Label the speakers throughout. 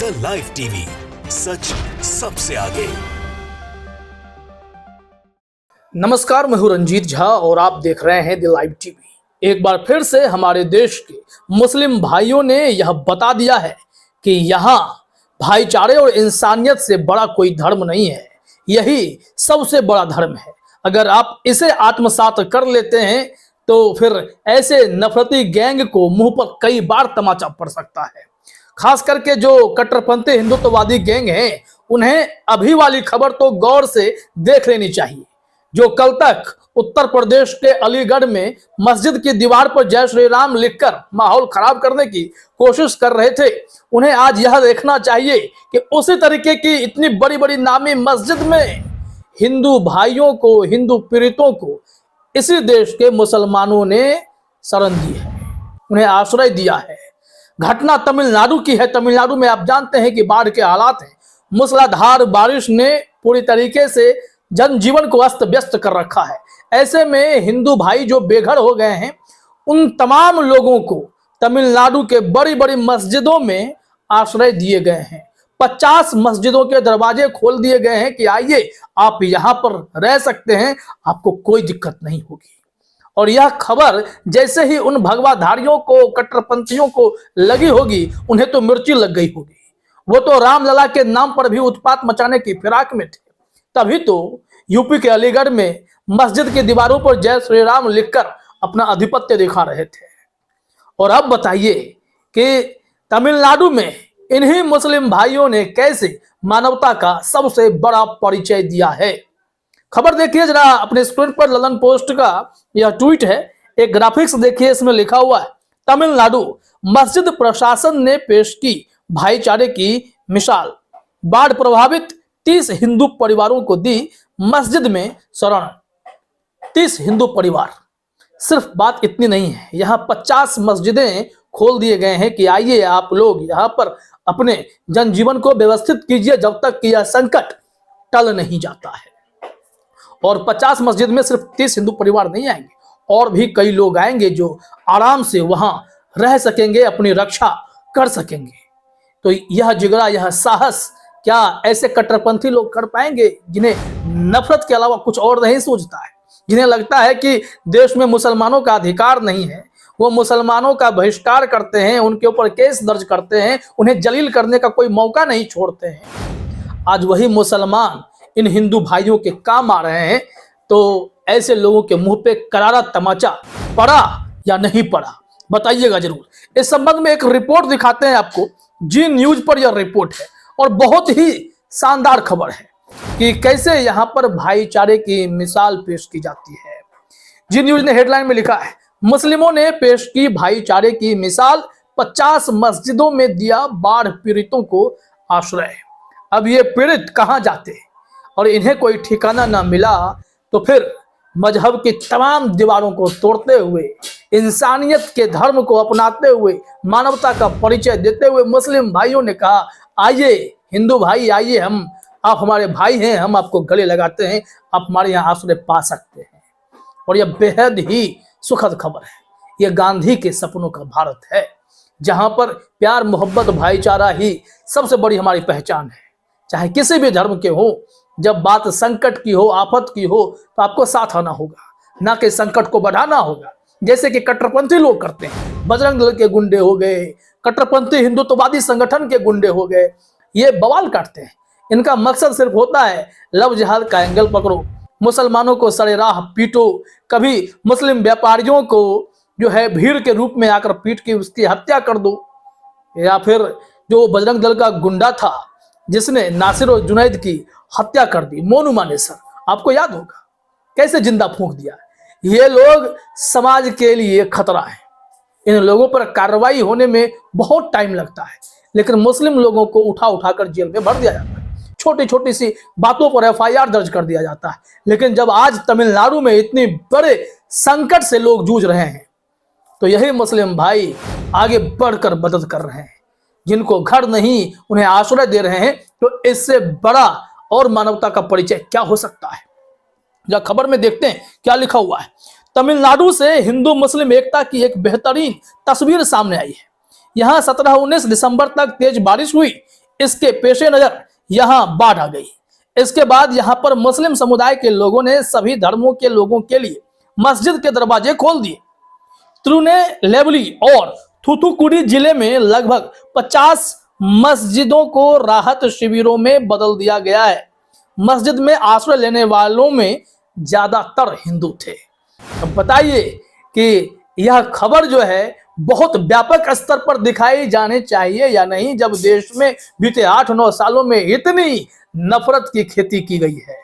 Speaker 1: The live TV, सच सबसे आगे।
Speaker 2: नमस्कार, मैं हूं रंजीत झा और आप देख रहे हैं द लाइव टीवी। एक बार फिर से हमारे देश के मुस्लिम भाइयों ने यह बता दिया है कि यहाँ भाईचारे और इंसानियत से बड़ा कोई धर्म नहीं है, यही सबसे बड़ा धर्म है। अगर आप इसे आत्मसात कर लेते हैं तो फिर ऐसे नफरती गैंग को मुंह पर कई बार तमाचा पड़ सकता है। खास करके जो कट्टरपंथी हिंदुत्ववादी गैंग हैं, उन्हें अभी वाली खबर तो गौर से देख लेनी चाहिए। जो कल तक उत्तर प्रदेश के अलीगढ़ में मस्जिद की दीवार पर जय श्री राम लिखकर माहौल खराब करने की कोशिश कर रहे थे, उन्हें आज यह देखना चाहिए कि उसी तरीके की इतनी बड़ी बड़ी नामी मस्जिद में हिंदू भाइयों को, हिंदू पीड़ितों को इसी देश के मुसलमानों ने शरण दी है, उन्हें आश्रय दिया है। घटना तमिलनाडु की है। तमिलनाडु में आप जानते हैं कि बाढ़ के हालात हैं। मूसलाधार बारिश ने पूरी तरीके से जनजीवन को अस्त व्यस्त कर रखा है। ऐसे में हिंदू भाई जो बेघर हो गए हैं, उन तमाम लोगों को तमिलनाडु के बड़ी बड़ी मस्जिदों में आश्रय दिए गए हैं। 50 मस्जिदों के दरवाजे खोल दिए गए हैं कि आइए, आप यहाँ पर रह सकते हैं, आपको कोई दिक्कत नहीं होगी। और यह खबर जैसे ही उन भगवाधारियों को, कट्टरपंथियों को लगी होगी, उन्हें तो मिर्ची लग गई होगी। वो तो रामलला के नाम पर भी उत्पात मचाने की फिराक में थे। तभी तो यूपी के अलीगढ़ में मस्जिद की दीवारों पर जय श्री राम लिखकर अपना आधिपत्य दिखा रहे थे। और अब बताइए कि तमिलनाडु में इन्हीं मुस्लिम भाइयों ने कैसे मानवता का सबसे बड़ा परिचय दिया है। खबर देखिए जरा अपने स्क्रीन पर। ललन पोस्ट का यह ट्वीट है। एक ग्राफिक्स देखिए, इसमें लिखा हुआ है, तमिलनाडु मस्जिद प्रशासन ने पेश की भाईचारे की मिसाल। बाढ़ प्रभावित 30 हिंदू परिवारों को दी मस्जिद में शरण। 30 हिंदू परिवार। सिर्फ बात इतनी नहीं है, यहाँ 50 मस्जिदें खोल दिए गए हैं कि आइए आप लोग यहाँ पर अपने जनजीवन को व्यवस्थित कीजिए जब तक कि यह संकट टल नहीं जाता है। और 50 मस्जिद में सिर्फ 30 हिंदू परिवार नहीं आएंगे, और भी कई लोग आएंगे जो आराम से वहां रह सकेंगे, अपनी रक्षा कर सकेंगे। तो यह जिगरा, यह साहस क्या ऐसे कट्टरपंथी लोग कर पाएंगे जिन्हें नफरत के अलावा कुछ और नहीं सूझता है, जिन्हें लगता है कि देश में मुसलमानों का अधिकार नहीं है, वो मुसलमानों का बहिष्कार करते हैं, उनके ऊपर केस दर्ज करते हैं, उन्हें जलील करने का कोई मौका नहीं छोड़ते हैं। आज वही मुसलमान इन हिंदू भाइयों के काम आ रहे हैं, तो ऐसे लोगों के मुंह पे करारा तमाचा पड़ा या नहीं पड़ा, बताइएगा जरूर। इस संबंध में एक रिपोर्ट दिखाते हैं आपको। जी न्यूज पर यह रिपोर्ट है और बहुत ही शानदार खबर है कि कैसे यहां पर भाईचारे की मिसाल पेश की जाती है। जी न्यूज ने हेडलाइन में लिखा है, मुस्लिमों ने पेश की भाईचारे की मिसाल, 50 मस्जिदों में दिया बाढ़ पीड़ितों को आश्रय। अब ये पीड़ित कहां जाते और इन्हें कोई ठिकाना ना मिला तो फिर मजहब की तमाम दीवारों को तोड़ते हुए, इंसानियत के धर्म को अपनाते हुए, मानवता का परिचय देते हुए मुस्लिम भाइयों ने कहा, आइए हिंदू भाई आइए, आप हमारे भाई हैं, हम आपको गले लगाते हैं, आप हमारे यहाँ आश्रय पा सकते हैं। और यह बेहद ही सुखद खबर है। यह गांधी के सपनों का भारत है, जहां पर प्यार, मोहब्बत, भाईचारा ही सबसे बड़ी हमारी पहचान है। चाहे किसी भी धर्म के हो, जब बात संकट की हो, आफत की हो, तो आपको साथ आना होगा, ना कि संकट को बढ़ाना होगा, जैसे कि कट्टरपंथी लोग करते हैं। बजरंग दल के गुंडे हो गए, कट्टरपंथी हिंदुत्ववादी संगठन के गुंडे हो गए, ये बवाल काटते हैं। इनका मकसद सिर्फ होता है लव जिहाद का एंगल पकड़ो, मुसलमानों को सरेराह पीटो, कभी मुस्लिम व्यापारियों को जो है भीड़ के रूप में आकर पीट के उसकी हत्या कर दो। या फिर जो बजरंग दल का गुंडा था जिसने नासिर और जुनैद की हत्या कर दी, मोनू मानेसर, आपको याद होगा कैसे जिंदा फूंक दिया। ये लोग समाज के लिए खतरा है। इन लोगों पर कार्रवाई होने में बहुत टाइम लगता है, लेकिन मुस्लिम लोगों को उठा उठाकर जेल में भर दिया जाता है। छोटी छोटी सी बातों पर FIR दर्ज कर दिया जाता है। लेकिन जब आज तमिलनाडु में इतने बड़े संकट से लोग जूझ रहे हैं, तो यही मुस्लिम भाई आगे बढ़कर मदद कर रहे हैं। जिनको घर नहीं, उन्हें आश्रय दे रहे हैं। तो इससे बड़ा और मानवता का परिचय क्या हो सकता है। जब खबर में देखते हैं क्या लिखा हुआ है। तमिलनाडु से हिंदू मुस्लिम एकता की एक बेहतरीन तस्वीर सामने आई है। यहाँ 17-19 दिसंबर तक तेज बारिश हुई। इसके पेश नजर यहां बाढ़ आ गई। इसके बाद यहां पर मुस्लिम समुदाय के लोगों ने सभी धर्मों के लोगों के लिए मस्जिद के दरवाजे खोल दिए। तिरुनेलवेली और थूथुकुडी जिले में लगभग 50 मस्जिदों को राहत शिविरों में बदल दिया गया है। मस्जिद में आश्रय लेने वालों में ज्यादातर हिंदू थे। अब बताइए कि यह खबर जो है बहुत व्यापक स्तर पर दिखाई जानी चाहिए या नहीं, जब देश में बीते 8-9 सालों में इतनी नफरत की खेती की गई है।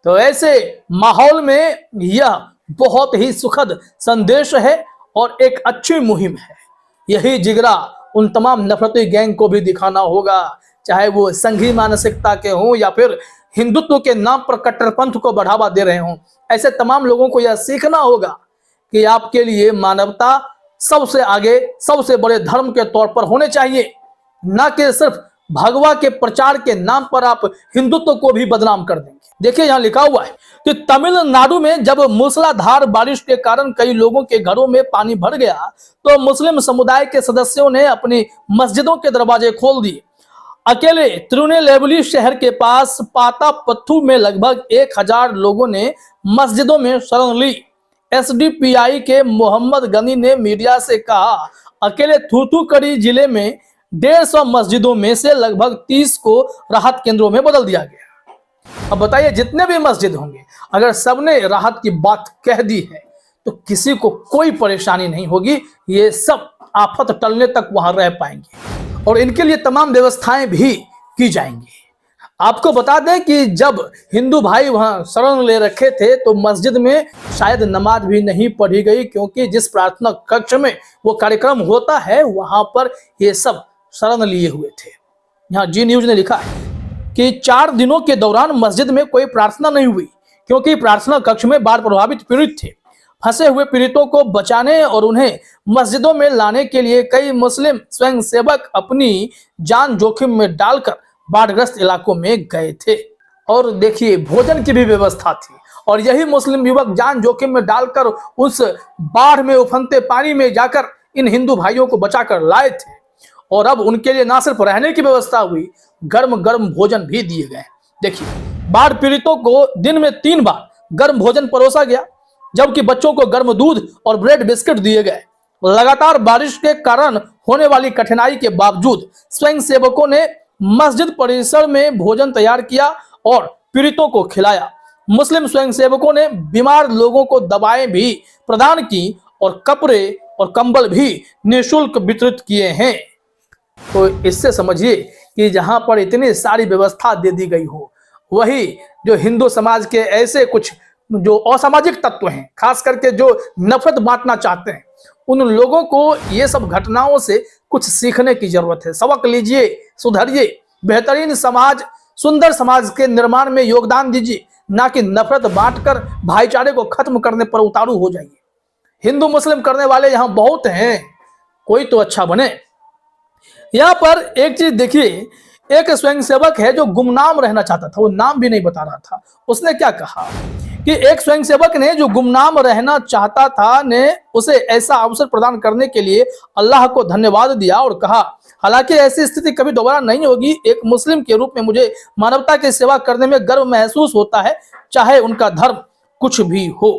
Speaker 2: तो ऐसे माहौल में यह बहुत ही सुखद संदेश है और एक अच्छी मुहिम है। यही जिगरा उन तमाम नफरती गैंग को भी दिखाना होगा, चाहे वो संघी मानसिकता के हों या फिर हिंदुत्व के नाम पर कट्टरपंथ को बढ़ावा दे रहे हों। ऐसे तमाम लोगों को यह सीखना होगा कि आपके लिए मानवता सबसे आगे, सबसे बड़े धर्म के तौर पर होने चाहिए, ना कि सिर्फ भगवा के प्रचार के नाम पर आप हिंदुत्व को भी बदनाम कर देंगे। देखिए यहां लिखा हुआ है कि तमिलनाडु में जब मूसलाधार बारिश के कारण कई लोगों के घरों में पानी भर गया तो मुस्लिम समुदाय के सदस्यों ने अपनी मस्जिदों के दरवाजे खोल दिए। अकेले तिरुनेलवेली शहर के पास पातापथु में लगभग 1000 लोगों ने मस्जिदों में शरण ली। एसडीपीआई के मोहम्मद गनी ने मीडिया से कहा, अकेले थूथुकुडी जिले में 150 मस्जिदों में से लगभग 30 को राहत केंद्रों में बदल दिया गया। अब बताइए, जितने भी मस्जिद होंगे, अगर सबने राहत की बात कह दी है तो किसी को कोई परेशानी नहीं होगी। ये सब आफत टलने तक वहां रह पाएंगे और इनके लिए तमाम व्यवस्थाएं भी की जाएंगी। आपको बता दें कि जब हिंदू भाई वहां शरण ले रखे थे तो मस्जिद में शायद नमाज भी नहीं पढ़ी गई, क्योंकि जिस प्रार्थना कक्ष में वो कार्यक्रम होता है वहां पर ये सब शरण लिए हुए थे। यहाँ जी न्यूज ने लिखा है कि 4 दिनों के दौरान मस्जिद में कोई प्रार्थना नहीं हुई, क्योंकि प्रार्थना कक्ष में बाढ़ प्रभावित पीड़ित थे। फंसे हुए पीड़ितों को बचाने और उन्हें मस्जिदों में लाने के लिए कई मुस्लिम स्वयंसेवक अपनी जान जोखिम में डालकर बाढ़ग्रस्त इलाकों में गए थे। और देखिए, भोजन की भी व्यवस्था थी और यही मुस्लिम युवक जान जोखिम में डालकर उस बाढ़ में उफनते पानी में जाकर इन हिंदू भाइयों को बचाकर लाए थे। और अब उनके लिए ना सिर्फ रहने की व्यवस्था हुई, गर्म गर्म भोजन भी दिए गए। देखिए, बाढ़ पीड़ितों को दिन में 3 बार गर्म भोजन परोसा गया, जबकि बच्चों को गर्म दूध और ब्रेड बिस्किट दिए गए। लगातार बारिश के कारण होने वाली कठिनाई के बावजूद स्वयंसेवकों ने मस्जिद परिसर में भोजन तैयार किया और पीड़ितों को खिलाया। मुस्लिम स्वयंसेवकों ने बीमार लोगों को दवाएं भी प्रदान की और कपड़े और कंबल भी निःशुल्क वितरित किए हैं। तो इससे समझिए कि जहां पर इतनी सारी व्यवस्था दे दी गई हो, वही जो हिंदू समाज के ऐसे कुछ जो असामाजिक तत्व हैं, खास करके जो नफरत बांटना चाहते हैं, उन लोगों को ये सब घटनाओं से कुछ सीखने की जरूरत है। सबक लीजिए, सुधरिए, बेहतरीन समाज, सुंदर समाज के निर्माण में योगदान दीजिए, ना कि नफरत बांटकर भाईचारे को खत्म करने पर उतारू हो जाइए। हिंदू मुस्लिम करने वाले यहाँ बहुत हैं, कोई तो अच्छा बने। यहाँ पर एक चीज देखिए, एक स्वयंसेवक है जो गुमनाम रहना चाहता था, वो नाम भी नहीं बता रहा था। उसने क्या कहा कि एक स्वयंसेवक ने जो गुमनाम रहना चाहता था ने उसे ऐसा अवसर प्रदान करने के लिए अल्लाह को धन्यवाद दिया और कहा, हालांकि ऐसी स्थिति कभी दोबारा नहीं होगी। एक मुस्लिम के रूप में मुझे मानवता की सेवा करने में गर्व महसूस होता है, चाहे उनका धर्म कुछ भी हो।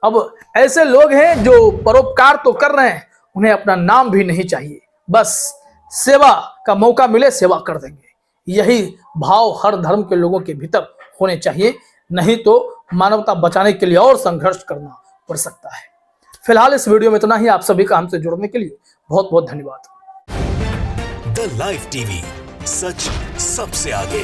Speaker 2: अब ऐसे लोग हैं जो परोपकार तो कर रहे हैं, उन्हें अपना नाम भी नहीं चाहिए, बस सेवा का मौका मिले सेवा कर देंगे। यही भाव हर धर्म के लोगों के भीतर होने चाहिए, नहीं तो मानवता बचाने के लिए और संघर्ष करना पड़ सकता है। फिलहाल इस वीडियो में इतना ही। आप सभी का हमसे जुड़ने के लिए बहुत बहुत धन्यवाद।
Speaker 1: द लाइव टीवी, सच सबसे आगे।